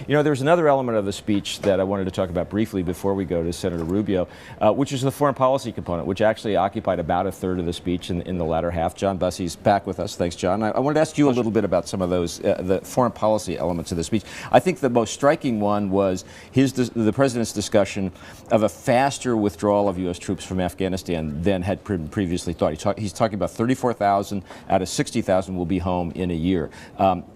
You know, there's another element of the speech that I wanted to talk about briefly before we go to Senator Rubio, which is the foreign policy component, which actually occupied about a third of the speech in the latter half. John Bussey's back with us. Thanks, John. I wanted to ask you a little bit about some of those, the foreign policy elements of the speech. I think the most striking one was the president's discussion of a faster withdrawal of U.S. troops from Afghanistan than had previously thought. He's talking about 34,000 out of 60,000 will be home in a year.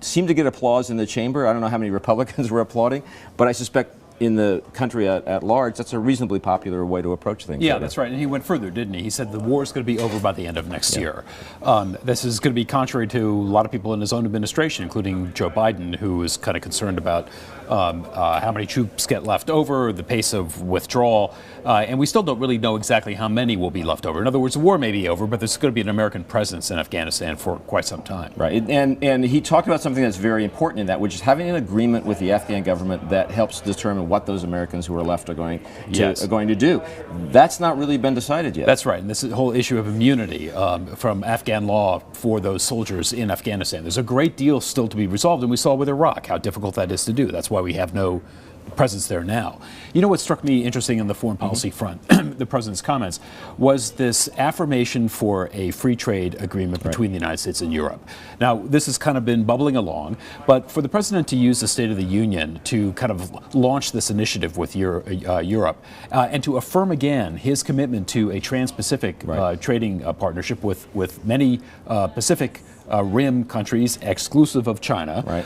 Seemed to get applause in the chamber. I don't know how many Republicans were applauding, but I suspect in the country at large, that's a reasonably popular way to approach things. Yeah, that's right. And he went further, didn't he? He said the war is going to be over by the end of next year. This is going to be contrary to a lot of people in his own administration, including Joe Biden, who is kind of concerned about how many troops get left over, the pace of withdrawal, and we still don't really know exactly how many will be left over. In other words, the war may be over, but there's going to be an American presence in Afghanistan for quite some time. Right, and he talked about something that's very important in that, which is having an agreement with the Afghan government that helps determine what those Americans who are left are going to do. That's not really been decided yet. That's right, and this whole issue of immunity from Afghan law for those soldiers in Afghanistan. There's a great deal still to be resolved, and we saw with Iraq how difficult that is to do. That's why we have no presence there now. You know what struck me interesting on the foreign policy front, the president's comments, was this affirmation for a free trade agreement between the United States and Europe. Now, this has kind of been bubbling along, but for the president to use the State of the Union to kind of launch this initiative with Europe and to affirm again his commitment to a trans-Pacific trading partnership with many Pacific Rim countries, exclusive of China,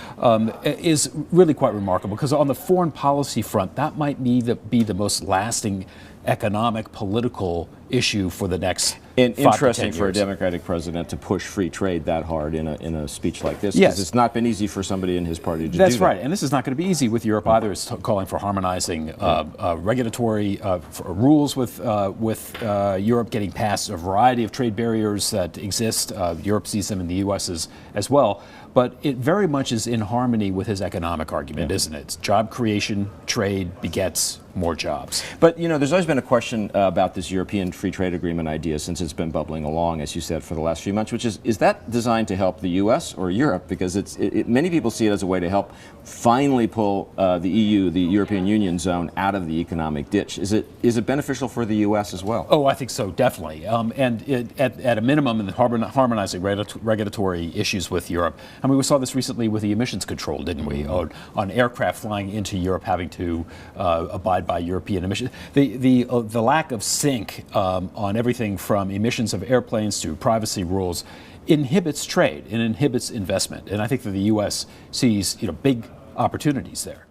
is really quite remarkable, because on the foreign policy front, that might be the most lasting economic, political issue for the next 5 to 10 years. Interesting for a Democratic president to push free trade that hard in a speech like this, because it's not been easy for somebody in his party to do that. That's right, and this is not going to be easy with Europe either. It's calling for harmonizing regulatory rules with Europe, getting past a variety of trade barriers that exist. Europe sees them in the U.S. as well. But it very much is in harmony with his economic argument, isn't it? It's job creation, trade begets more jobs. But, you know, there's always been a question about this European free trade agreement idea since it's been bubbling along, as you said, for the last few months, which is that designed to help the U.S. or Europe? Because many people see it as a way to help finally pull the EU, the European Union zone, out of the economic ditch. Is it beneficial for the U.S. as well? Oh, I think so, definitely. And at a minimum, in harmonizing regulatory issues with Europe. I mean, we saw this recently with the emissions control, didn't we? On aircraft flying into Europe having to abide by European emissions. The lack of sync on everything from emissions of airplanes to privacy rules inhibits trade and inhibits investment. And I think that the U.S. sees big opportunities there.